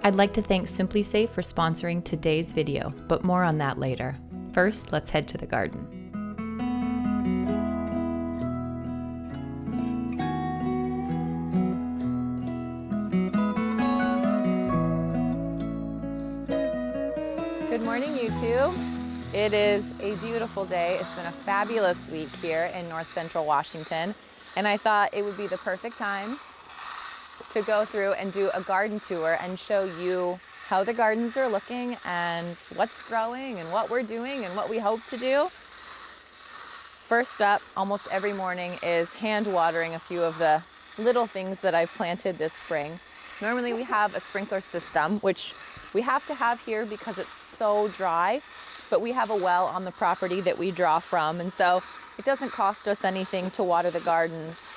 I'd like to thank Simply Safe for sponsoring today's video, but more on that later. First, let's head to the garden. Good morning, YouTube. It is a beautiful day. It's been a fabulous week here in North Central Washington, and I thought it would be the perfect time to go through and do a garden tour and show you how the gardens are looking and what's growing and what we're doing and what we hope to do. First up, almost every morning, is hand watering a few of the little things that I've planted this spring. Normally we have a sprinkler system, which we have to have here because it's so dry, but we have a well on the property that we draw from, and so it doesn't cost us anything to water the gardens.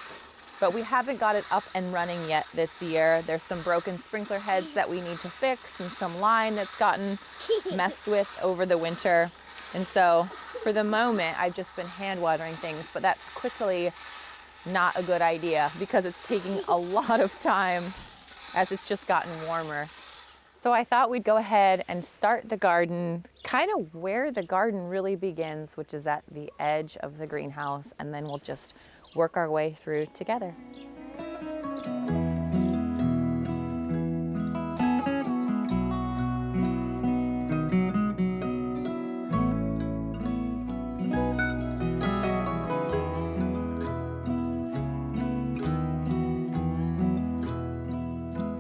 But we haven't got it up and running yet this year. There's some broken sprinkler heads that we need to fix and some line that's gotten messed with over the winter. And so for the moment, I've just been hand watering things, but that's quickly not a good idea because it's taking a lot of time as it's just gotten warmer. So I thought we'd go ahead and start the garden kind of where the garden really begins, which is at the edge of the greenhouse, and then we'll just work our way through together.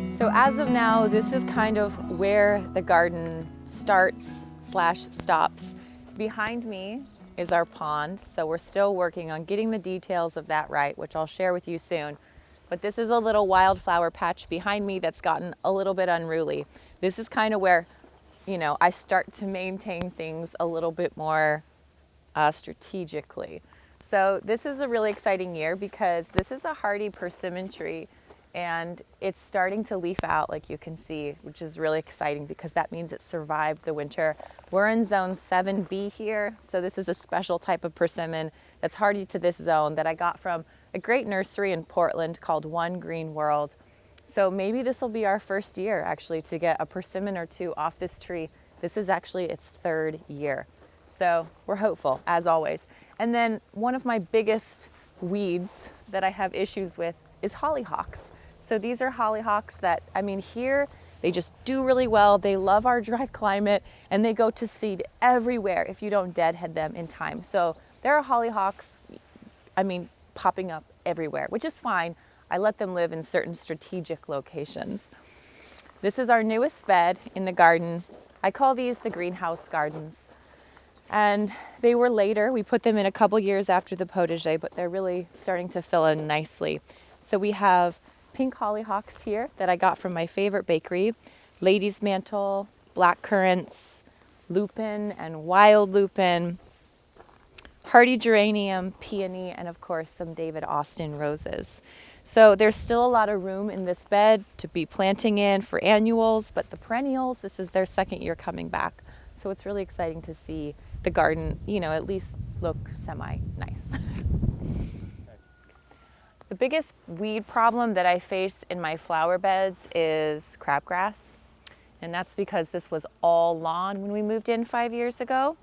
So as of now, this is kind of where the garden starts/stops. Behind me is our pond, so we're still working on getting the details of that right, which I'll share with you soon. But this is a little wildflower patch behind me that's gotten a little bit unruly. This is kind of where, I start to maintain things a little bit more strategically. So this is a really exciting year because this is a hardy persimmon tree, and it's starting to leaf out, like you can see, which is really exciting because that means it survived the winter. We're in zone 7B here, so this is a special type of persimmon that's hardy to this zone that I got from a great nursery in Portland called One Green World. So maybe this will be our first year actually to get a persimmon or two off this tree. This is actually its third year. So we're hopeful, as always. And then one of my biggest weeds that I have issues with is hollyhocks. So these are hollyhocks that, here they just do really well. They love our dry climate and they go to seed everywhere if you don't deadhead them in time. So there are hollyhocks, popping up everywhere, which is fine. I let them live in certain strategic locations. This is our newest bed in the garden. I call these the greenhouse gardens. And they were later. We put them in a couple years after the potager, but they're really starting to fill in nicely. So we have pink hollyhocks here that I got from my favorite bakery, lady's mantle, black currants, lupin and wild lupin, hardy geranium, peony, and of course some David Austin roses. So there's still a lot of room in this bed to be planting in for annuals, but the perennials, this is their second year coming back. So it's really exciting to see the garden, at least look semi-nice. The biggest weed problem that I face in my flower beds is crabgrass, and that's because this was all lawn when we moved in 5 years ago.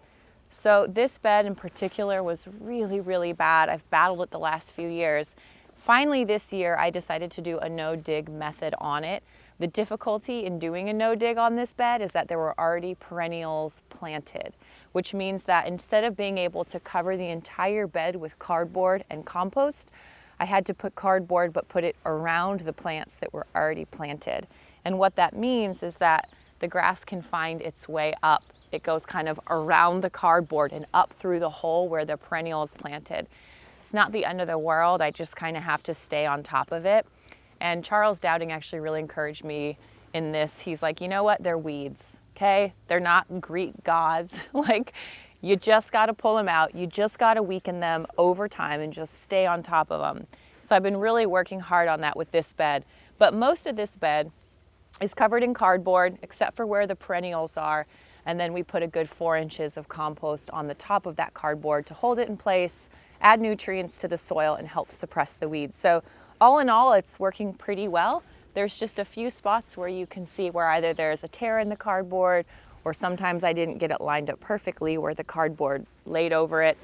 So this bed in particular was really, really bad. I've battled it the last few years. Finally this year I decided to do a no-dig method on it. The difficulty in doing a no-dig on this bed is that there were already perennials planted, which means that instead of being able to cover the entire bed with cardboard and compost, I had to put cardboard but put it around the plants that were already planted. And what that means is that the grass can find its way up. It goes kind of around the cardboard and up through the hole where the perennial is planted. It's not the end of the world. I just kind of have to stay on top of it. And Charles Dowding actually really encouraged me in this. He's like, you know what? They're weeds, okay? They're not Greek gods. You just got to pull them out. You just got to weaken them over time and just stay on top of them. So I've been really working hard on that with this bed. But most of this bed is covered in cardboard, except for where the perennials are. And then we put a good 4 inches of compost on the top of that cardboard to hold it in place, add nutrients to the soil, and help suppress the weeds. So all in all, it's working pretty well. there's just a few spots where you can see where either there's a tear in the cardboard, or sometimes I didn't get it lined up perfectly where the cardboard laid over it,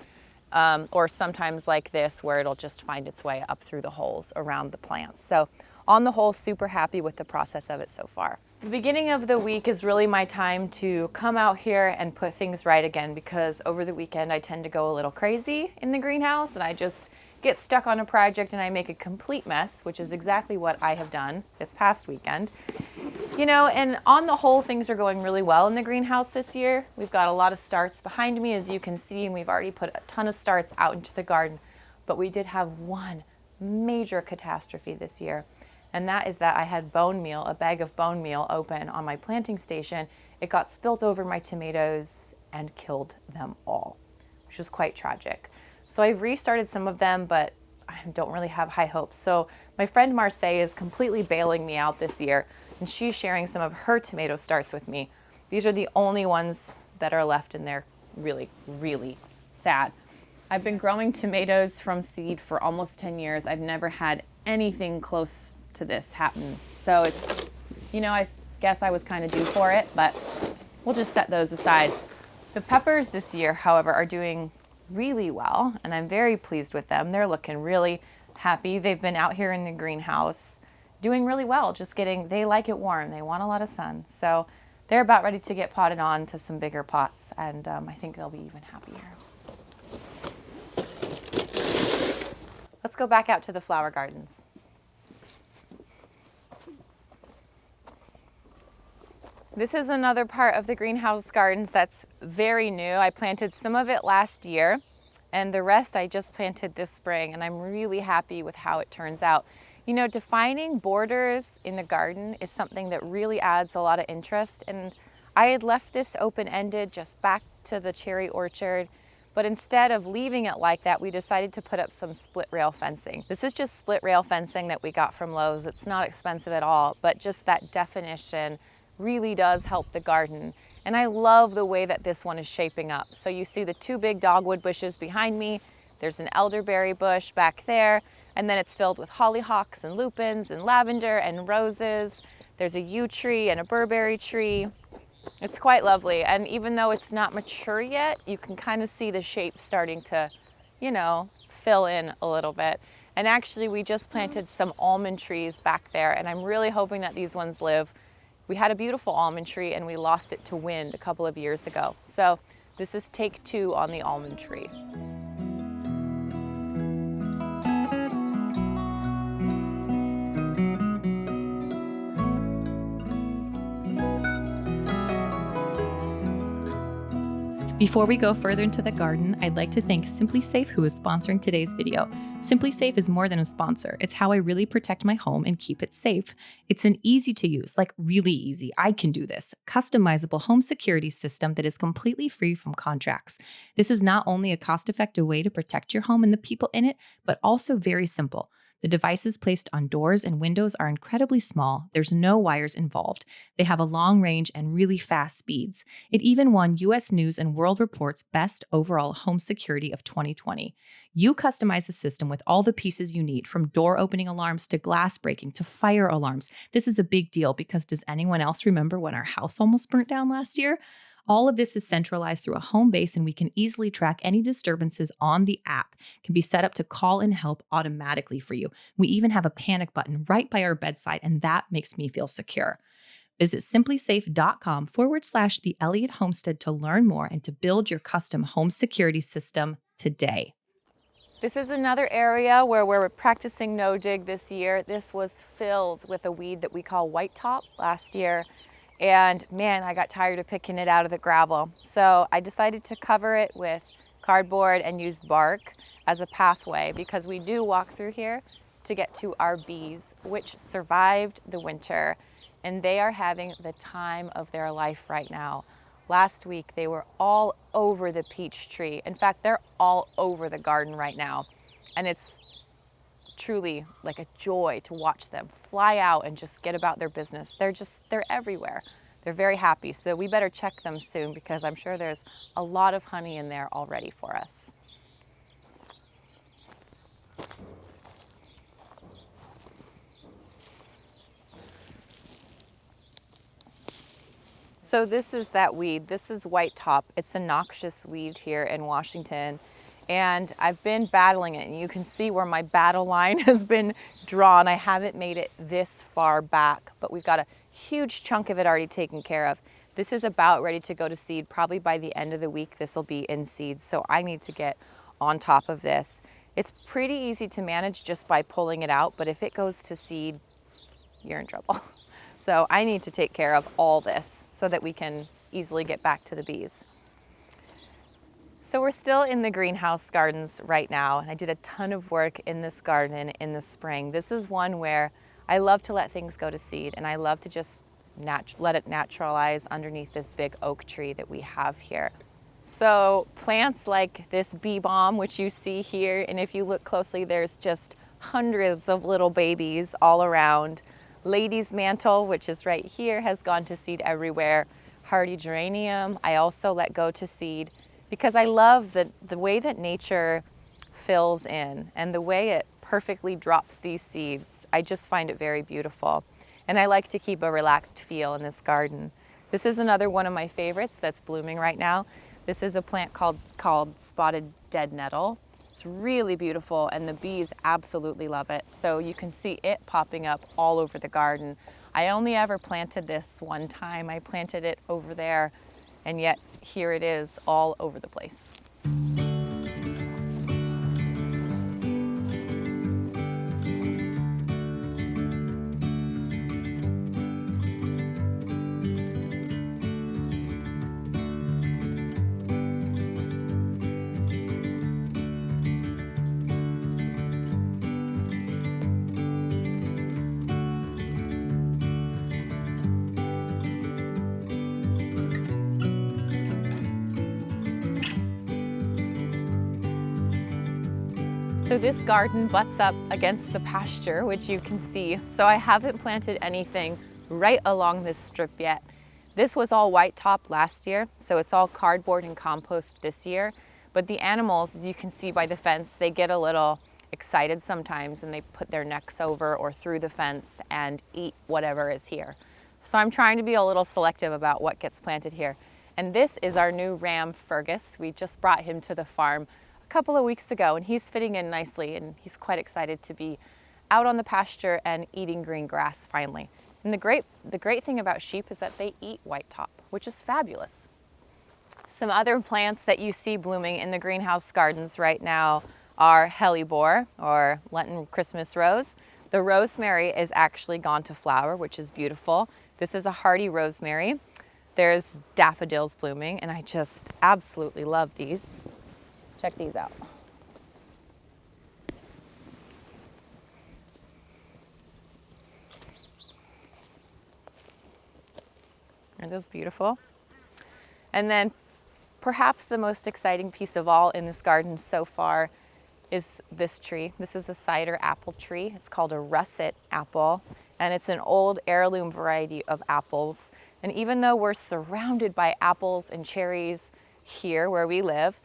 or sometimes like this where it'll just find its way up through the holes around the plants. So on the whole, super happy with the process of it so far. The beginning of the week is really my time to come out here and put things right again, because over the weekend I tend to go a little crazy in the greenhouse and I just get stuck on a project and I make a complete mess, which is exactly what I have done this past weekend. You know, and on the whole, things are going really well in the greenhouse this year. We've got a lot of starts behind me, as you can see, and we've already put a ton of starts out into the garden. But we did have one major catastrophe this year, and that is that I had bone meal, a bag of bone meal open on my planting station. It got spilt over my tomatoes and killed them all, which was quite tragic. So I've restarted some of them, but I don't really have high hopes. So my friend Marseille is completely bailing me out this year, and she's sharing some of her tomato starts with me. These are the only ones that are left, and they're really, really sad. I've been growing tomatoes from seed for almost 10 years. I've never had anything close to this happen. So it's, you know, I guess I was kind of due for it, but we'll just set those aside. The peppers this year, however, are doing really well, and I'm very pleased with them. They're looking really happy. They've been out here in the greenhouse doing really well, they like it warm. They want a lot of sun. So they're about ready to get potted on to some bigger pots, and I think they'll be even happier. Let's go back out to the flower gardens. This is another part of the greenhouse gardens that's very new. I planted some of it last year, and the rest I just planted this spring, and I'm really happy with how it turns out. You know, defining borders in the garden is something that really adds a lot of interest, and I had left this open-ended just back to the cherry orchard, but instead of leaving it like that, we decided to put up some split rail fencing. This is just split rail fencing that we got from Lowe's. It's not expensive at all, but just that definition really does help the garden. And I love the way that this one is shaping up. So you see the two big dogwood bushes behind me. There's an elderberry bush back there, and then it's filled with hollyhocks and lupins and lavender and roses. There's a yew tree and a burberry tree. It's quite lovely. And even though it's not mature yet, you can kind of see the shape starting to, you know, fill in a little bit. And actually, we just planted some almond trees back there, and I'm really hoping that these ones live. We had a beautiful almond tree and we lost it to wind a couple of years ago. So this is take 2 on the almond tree. Before we go further into the garden, I'd like to thank Simply Safe, who is sponsoring today's video. Simply Safe is more than a sponsor. It's how I really protect my home and keep it safe. It's an easy to use, like really easy, I can do this, customizable home security system that is completely free from contracts. This is not only a cost-effective way to protect your home and the people in it, but also very simple. The devices placed on doors and windows are incredibly small. There's no wires involved. They have a long range and really fast speeds. It even won U.S. News and World Report's Best Overall Home Security of 2020. You customize the system with all the pieces you need, from door opening alarms to glass breaking to fire alarms. This is a big deal because does anyone else remember when our house almost burnt down last year? All of this is centralized through a home base, and we can easily track any disturbances on the app. It can be set up to call and help automatically for you. We even have a panic button right by our bedside, and that makes me feel secure. Visit simplysafe.com/The Elliott Homestead to learn more and to build your custom home security system today. This is another area where we're practicing no dig this year. This was filled with a weed that we call white top last year. And man, I got tired of picking it out of the gravel. So I decided to cover it with cardboard and use bark as a pathway, because we do walk through here to get to our bees, which survived the winter. And they are having the time of their life right now. Last week, they were all over the peach tree. In fact, they're all over the garden right now. And it's truly like a joy to watch them fly out and just get about their business. They're everywhere. They're very happy. So we better check them soon, because I'm sure there's a lot of honey in there already for us. So this is that weed. This is white top. It's a noxious weed here in Washington. And I've been battling it, and you can see where my battle line has been drawn. I haven't made it this far back, but we've got a huge chunk of it already taken care of. This is about ready to go to seed. Probably by the end of the week, this will be in seed. So I need to get on top of this. It's pretty easy to manage just by pulling it out, but if it goes to seed, you're in trouble. So I need to take care of all this so that we can easily get back to the bees. So we're still in the greenhouse gardens right now, and I did a ton of work in this garden in the spring. This is one where I love to let things go to seed, and I love to just let it naturalize underneath this big oak tree that we have here. So plants like this bee balm, which you see here, and if you look closely, there's just hundreds of little babies all around. Lady's mantle, which is right here, has gone to seed everywhere. Hardy geranium, I also let go to seed because I love the way that nature fills in and the way it perfectly drops these seeds. I just find it very beautiful. And I like to keep a relaxed feel in this garden. This is another one of my favorites that's blooming right now. This is a plant called spotted dead nettle. It's really beautiful, and the bees absolutely love it. So you can see it popping up all over the garden. I only ever planted this one time. I planted it over there, and yet here it is all over the place. So this garden butts up against the pasture, which you can see. So I haven't planted anything right along this strip yet. This was all white top last year, so it's all cardboard and compost this year. But the animals, as you can see by the fence, they get a little excited sometimes and they put their necks over or through the fence and eat whatever is here. So I'm trying to be a little selective about what gets planted here. And this is our new ram, Fergus. We just brought him to the farm a couple of weeks ago, and he's fitting in nicely, and he's quite excited to be out on the pasture and eating green grass finally. And the great thing about sheep is that they eat white top, which is fabulous. Some other plants that you see blooming in the greenhouse gardens right now are hellebore, or Lenten Christmas rose. The rosemary is actually gone to flower, which is beautiful. This is a hardy rosemary. There's daffodils blooming, and I just absolutely love these. Check these out. Aren't those beautiful? And then perhaps the most exciting piece of all in this garden so far is this tree. This is a cider apple tree. It's called a russet apple, and it's an old heirloom variety of apples. And even though we're surrounded by apples and cherries here where we live,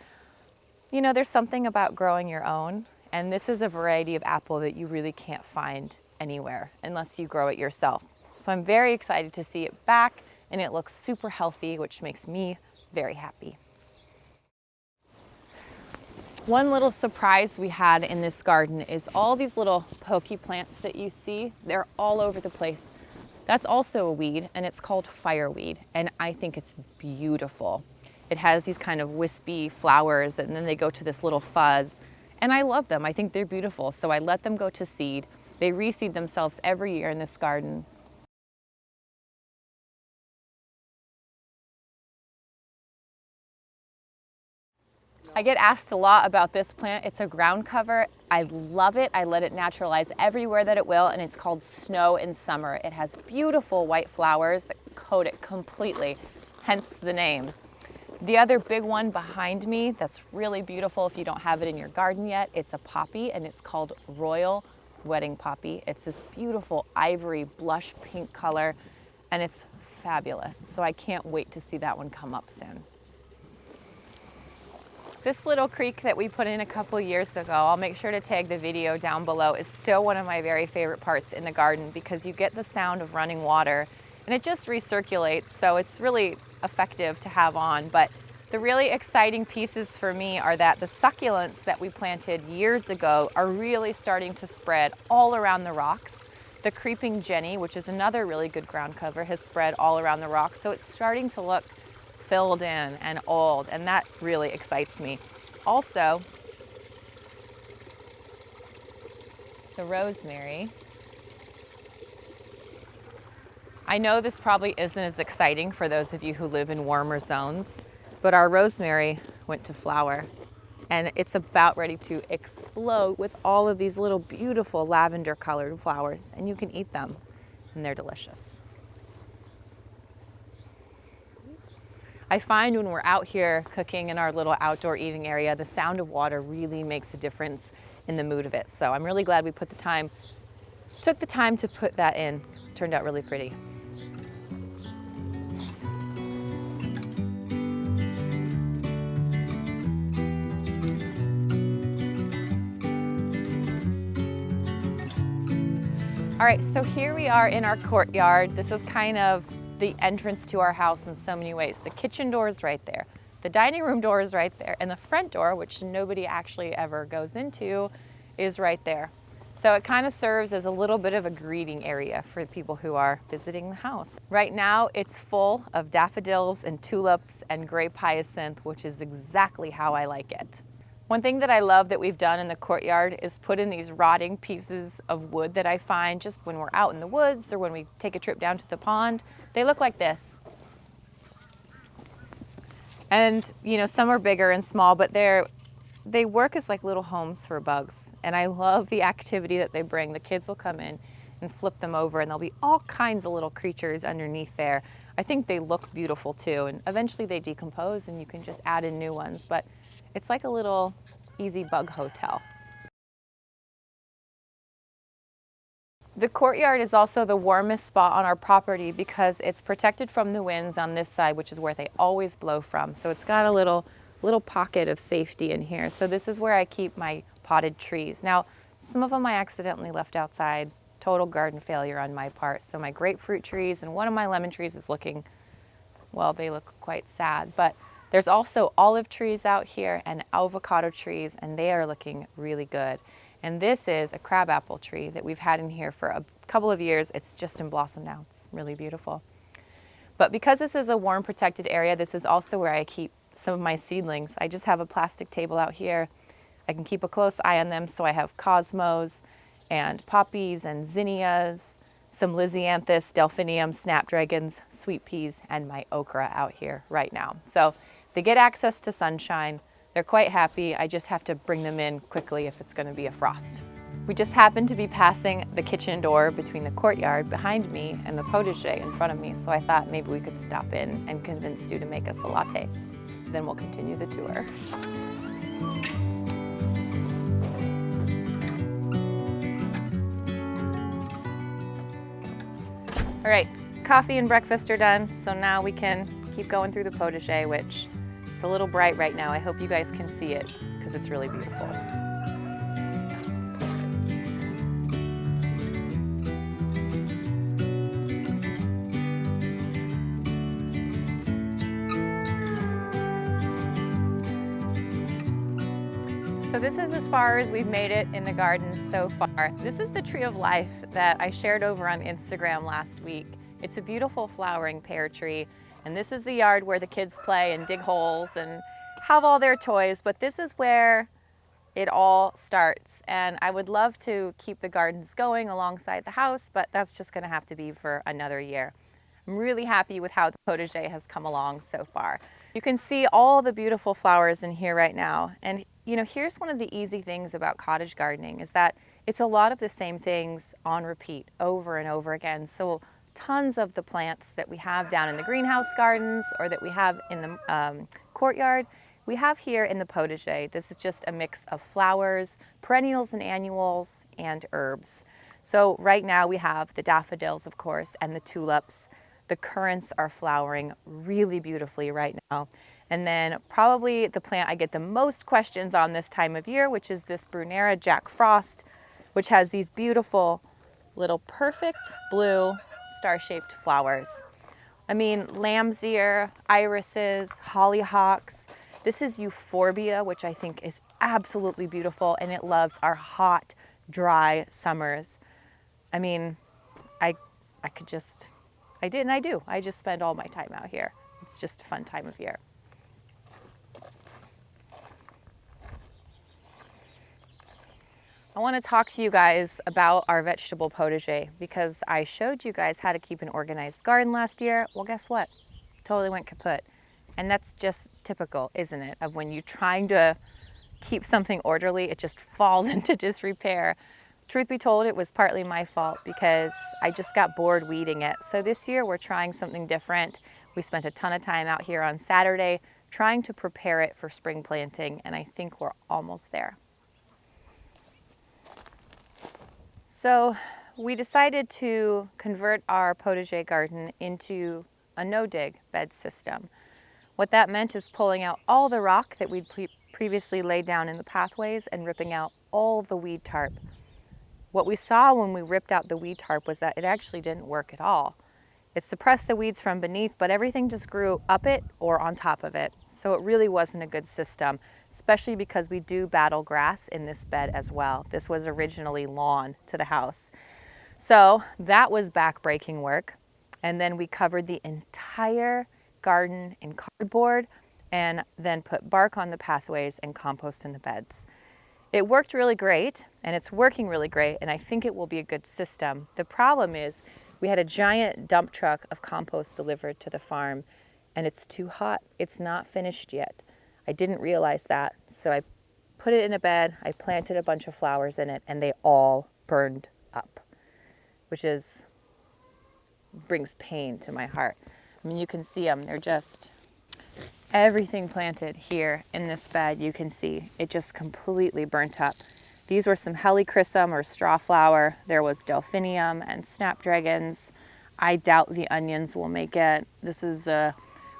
you know, there's something about growing your own, and this is a variety of apple that you really can't find anywhere unless you grow it yourself. So I'm very excited to see it back, and it looks super healthy, which makes me very happy. One little surprise we had in this garden is all these little pokey plants that you see. They're all over the place. That's also a weed, and it's called fireweed, and I think it's beautiful. It has these kind of wispy flowers, and then they go to this little fuzz. And I love them. I think they're beautiful. So I let them go to seed. They reseed themselves every year in this garden. I get asked a lot about this plant. It's a ground cover. I love it. I let it naturalize everywhere that it will, and it's called Snow in Summer. It has beautiful white flowers that coat it completely, hence the name. The other big one behind me that's really beautiful, if you don't have it in your garden yet, it's a poppy, and it's called Royal Wedding Poppy. It's this beautiful ivory blush pink color, and it's fabulous. So I can't wait to see that one come up soon. This little creek that we put in a couple years ago, I'll make sure to tag the video down below, is still one of my very favorite parts in the garden because you get the sound of running water and it just recirculates, so it's really effective to have on. But the really exciting pieces for me are that the succulents that we planted years ago are really starting to spread all around the rocks. The creeping Jenny, which is another really good ground cover, has spread all around the rocks, so it's starting to look filled in and old, and that really excites me. Also, the rosemary. I know this probably isn't as exciting for those of you who live in warmer zones, but our rosemary went to flower, and it's about ready to explode with all of these little beautiful lavender colored flowers, and you can eat them, and they're delicious. I find when we're out here cooking in our little outdoor eating area, the sound of water really makes a difference in the mood of it. So I'm really glad we took the time to put that in. Turned out really pretty. All right, so here we are in our courtyard. This is kind of the entrance to our house in so many ways. The kitchen door is right there. The dining room door is right there. And the front door, which nobody actually ever goes into, is right there. So it kind of serves as a little bit of a greeting area for people who are visiting the house. Right now, it's full of daffodils and tulips and grape hyacinth, which is exactly how I like it. One thing that I love that we've done in the courtyard is put in these rotting pieces of wood that I find just when we're out in the woods or when we take a trip down to the pond. They look like this. And, you know, some are bigger and small, but they work as like little homes for bugs. And I love the activity that they bring. The kids will come in and flip them over, and there'll be all kinds of little creatures underneath there. I think they look beautiful too, and eventually they decompose and you can just add in new ones. But it's like a little easy bug hotel. The courtyard is also the warmest spot on our property because it's protected from the winds on this side, which is where they always blow from. So it's got a little pocket of safety in here. So this is where I keep my potted trees. Now, some of them I accidentally left outside. Total garden failure on my part. So my grapefruit trees and one of my lemon trees is looking, well, they look quite sad. But there's also olive trees out here and avocado trees, and they are looking really good. And this is a crabapple tree that we've had in here for a couple of years. It's just in blossom now. It's really beautiful. But because this is a warm protected area, this is also where I keep some of my seedlings. I just have a plastic table out here. I can keep a close eye on them. So I have cosmos and poppies and zinnias, some lisianthus, delphinium, snapdragons, sweet peas, and my okra out here right now. So they get access to sunshine. They're quite happy. I just have to bring them in quickly if it's going to be a frost. We just happened to be passing the kitchen door between the courtyard behind me and the potager in front of me, so I thought maybe we could stop in and convince Stu to make us a latte. Then we'll continue the tour. All right, coffee and breakfast are done, so now we can keep going through the potager, which it's a little bright right now. I hope you guys can see it because it's really beautiful. So this is as far as we've made it in the garden so far. This is the tree of life that I shared over on Instagram last week. It's a beautiful flowering pear tree. And this is the yard where the kids play and dig holes and have all their toys, but this is where it all starts. And I would love to keep the gardens going alongside the house, but that's just gonna have to be for another year. I'm really happy with how the potager has come along so far. You can see all the beautiful flowers in here right now. And you know, here's one of the easy things about cottage gardening is that it's a lot of the same things on repeat over and over again. So tons of the plants that we have down in the greenhouse gardens or that we have in the courtyard, we have here in the potager. This is just a mix of flowers, perennials and annuals, and herbs. So right now we have the daffodils, of course, and the tulips. The currants are flowering really beautifully right now. And then probably the plant I get the most questions on this time of year, which is this Brunera Jack Frost, which has these beautiful little perfect blue star-shaped flowers. I mean, lamb's ear, irises, hollyhocks. This is euphorbia, which I think is absolutely beautiful, and it loves our hot, dry summers. I mean, I do. I just spend all my time out here. It's just a fun time of year. I want to talk to you guys about our vegetable potager because I showed you guys how to keep an organized garden last year. Well, guess what? Totally went kaput. And that's just typical, isn't it? Of when you're trying to keep something orderly, it just falls into disrepair. Truth be told, it was partly my fault because I just got bored weeding it. So this year we're trying something different. We spent a ton of time out here on Saturday trying to prepare it for spring planting, and I think we're almost there. So we decided to convert our potager garden into a no-dig bed system. What that meant is pulling out all the rock that we'd previously laid down in the pathways and ripping out all the weed tarp. What we saw when we ripped out the weed tarp was that it actually didn't work at all. It suppressed the weeds from beneath, but everything just grew up it or on top of it. So it really wasn't a good system, especially because we do battle grass in this bed as well. This was originally lawn to the house. So that was backbreaking work. And then we covered the entire garden in cardboard and then put bark on the pathways and compost in the beds. It worked really great, and it's working really great, and I think it will be a good system. The problem is we had a giant dump truck of compost delivered to the farm, and it's too hot. It's not finished yet. I didn't realize that, so I put it in a bed, I planted a bunch of flowers in it, and they all burned up, which brings pain to my heart. I mean, you can see them, they're just, everything planted here in this bed, you can see it just completely burnt up. These were some helichrysum or straw flower. There was delphinium and snapdragons. I doubt the onions will make it. This is a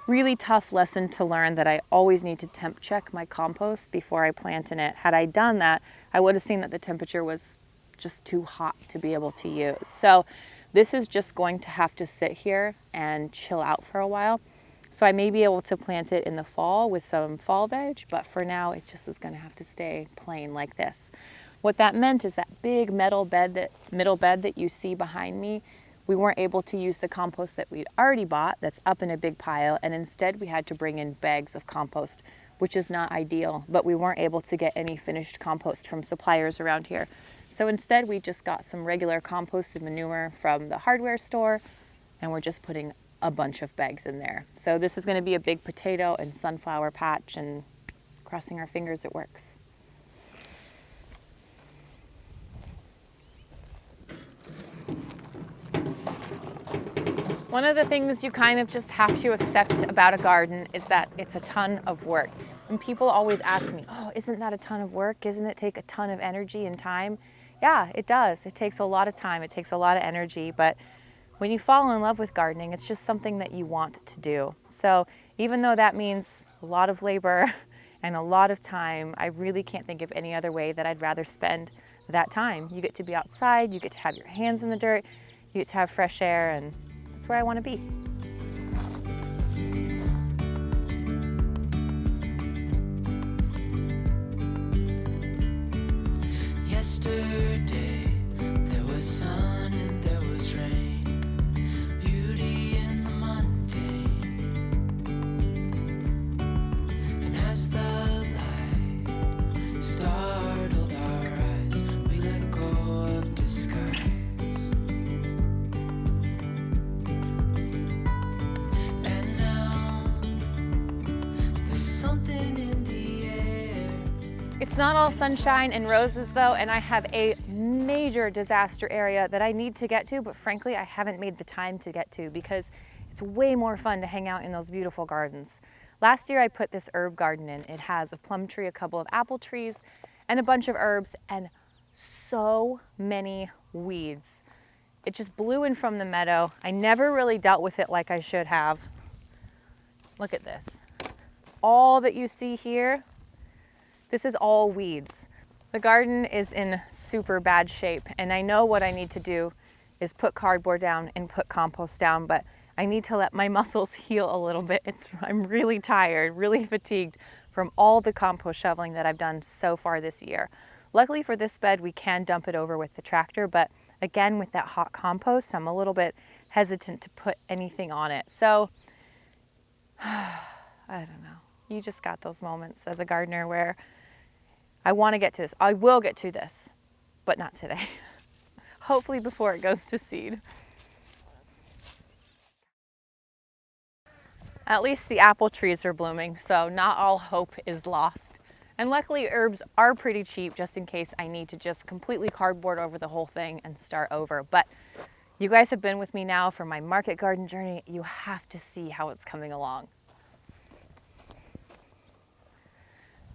really tough lesson to learn that I always need to temp check my compost before I plant in it. Had I done that, I would have seen that the temperature was just too hot to be able to use. So this is just going to have to sit here and chill out for a while. So I may be able to plant it in the fall with some fall veg, but for now it just is going to have to stay plain like this. What that meant is that big middle bed that you see behind me, we weren't able to use the compost that we'd already bought that's up in a big pile, and instead we had to bring in bags of compost, which is not ideal, but we weren't able to get any finished compost from suppliers around here. So instead we just got some regular composted manure from the hardware store, and we're just putting a bunch of bags in there. So this is going to be a big potato and sunflower patch, and crossing our fingers it works. One of the things you kind of just have to accept about a garden is that it's a ton of work. And people always ask me, oh, isn't that a ton of work? Doesn't it take a ton of energy and time? Yeah, it does. It takes a lot of time. It takes a lot of energy, but when you fall in love with gardening, it's just something that you want to do. So even though that means a lot of labor and a lot of time, I really can't think of any other way that I'd rather spend that time. You get to be outside, you get to have your hands in the dirt, you get to have fresh air, and that's where I want to be. Yesterday there was sun and there was rain, beauty in the mundane. And as the light startled our eyes, we let go of disguise. And now there's something in the air. It's not all sunshine and roses though, and I have a major disaster area that I need to get to, but frankly I haven't made the time to get to because it's way more fun to hang out in those beautiful gardens. Last year I put this herb garden in. It has a plum tree, a couple of apple trees, and a bunch of herbs, and so many weeds. It just blew in from the meadow. I never really dealt with it like I should have. Look at this. All that you see here, this is all weeds. The garden is in super bad shape, and I know what I need to do is put cardboard down and put compost down, but I need to let my muscles heal a little bit. I'm really tired, really fatigued from all the compost shoveling that I've done so far this year. Luckily for this bed, we can dump it over with the tractor, but again, with that hot compost, I'm a little bit hesitant to put anything on it. So, I don't know. You just got those moments as a gardener where I want to get to this. I will get to this, but not today. Hopefully before it goes to seed. At least the apple trees are blooming, so not all hope is lost. And luckily herbs are pretty cheap, just in case I need to just completely cardboard over the whole thing and start over. But you guys have been with me now for my market garden journey. You have to see how it's coming along.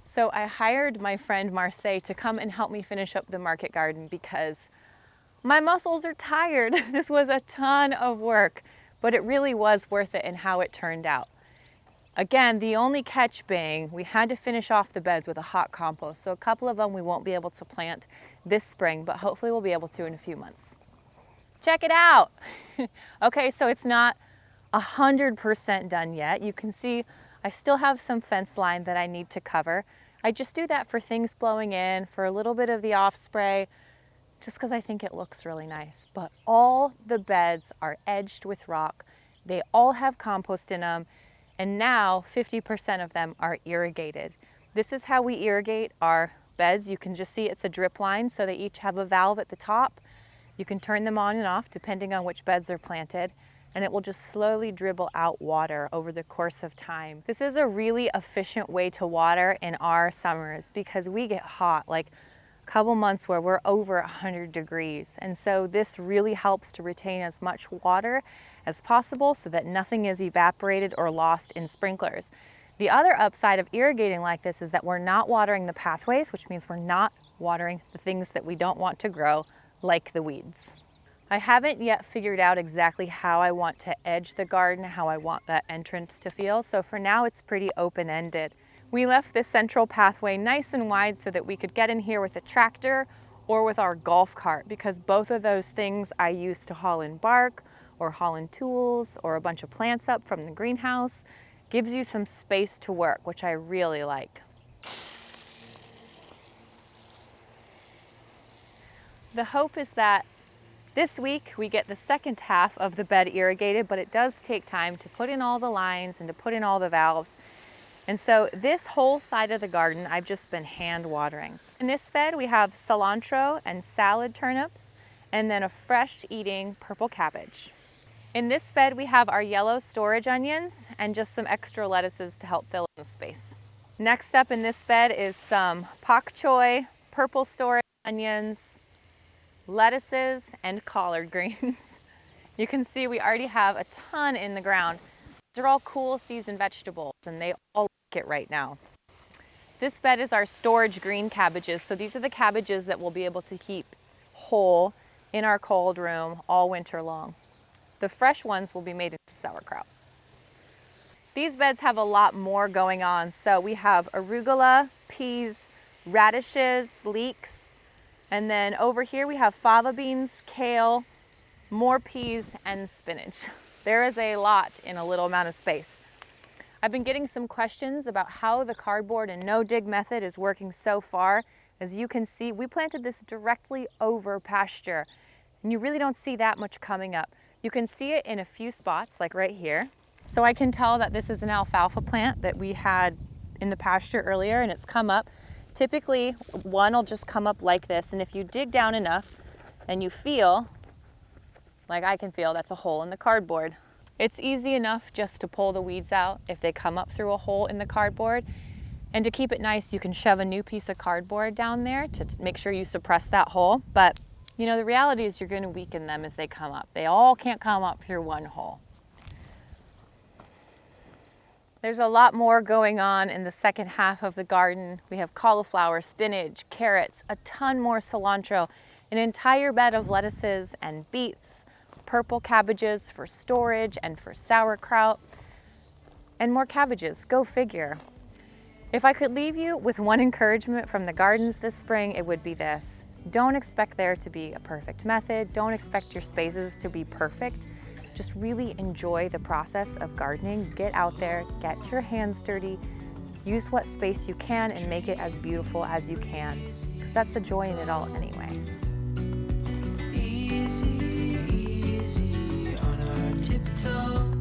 So I hired my friend Marseille to come and help me finish up the market garden because my muscles are tired. This was a ton of work, but it really was worth it in how it turned out. Again, the only catch being we had to finish off the beds with a hot compost. So a couple of them we won't be able to plant this spring, but hopefully we'll be able to in a few months. Check it out. Okay, so it's not 100% done yet. You can see I still have some fence line that I need to cover. I just do that for things blowing in, for a little bit of the off spray, just because I think it looks really nice. But all the beds are edged with rock. They all have compost in them. And now 50% of them are irrigated. This is how we irrigate our beds. You can just see it's a drip line, so they each have a valve at the top. You can turn them on and off depending on which beds are planted, and it will just slowly dribble out water over the course of time. This is a really efficient way to water in our summers because we get hot, like a couple months where we're over 100 degrees. And so this really helps to retain as much water as possible so that nothing is evaporated or lost in sprinklers. The other upside of irrigating like this is that we're not watering the pathways, which means we're not watering the things that we don't want to grow, like the weeds. I haven't yet figured out exactly how I want to edge the garden, how I want that entrance to feel. So for now, it's pretty open-ended. We left this central pathway nice and wide so that we could get in here with a tractor or with our golf cart, because both of those things I use to haul in bark or haul in tools or a bunch of plants up from the greenhouse. Gives you some space to work, which I really like. The hope is that this week we get the second half of the bed irrigated, but it does take time to put in all the lines and to put in all the valves. And so this whole side of the garden, I've just been hand watering. In this bed, we have cilantro and salad turnips, and then a fresh eating purple cabbage. In this bed, we have our yellow storage onions and just some extra lettuces to help fill in the space. Next up in this bed is some pak choi, purple storage onions, lettuces, and collard greens. You can see we already have a ton in the ground. They're all cool season vegetables and they all like it right now. This bed is our storage green cabbages. So these are the cabbages that we'll be able to keep whole in our cold room all winter long. The fresh ones will be made into sauerkraut. These beds have a lot more going on. So we have arugula, peas, radishes, leeks, and then over here we have fava beans, kale, more peas, and spinach. There is a lot in a little amount of space. I've been getting some questions about how the cardboard and no-dig method is working so far. As you can see, we planted this directly over pasture, and you really don't see that much coming up. You can see it in a few spots, like right here. So I can tell that this is an alfalfa plant that we had in the pasture earlier, and it's come up. Typically, one will just come up like this, and if you dig down enough and you feel, like I can feel, that's a hole in the cardboard. It's easy enough just to pull the weeds out if they come up through a hole in the cardboard. And to keep it nice, you can shove a new piece of cardboard down there to make sure you suppress that hole. But you know, the reality is you're going to weaken them as they come up. They all can't come up through one hole. There's a lot more going on in the second half of the garden. We have cauliflower, spinach, carrots, a ton more cilantro, an entire bed of lettuces and beets, purple cabbages for storage and for sauerkraut, and more cabbages. Go figure. If I could leave you with one encouragement from the gardens this spring, it would be this. Don't expect there to be a perfect method. Don't expect your spaces to be perfect. Just really enjoy the process of gardening. Get out there, get your hands dirty, use what space you can and make it as beautiful as you can, because that's the joy in it all anyway. Easy, easy on our tiptoes.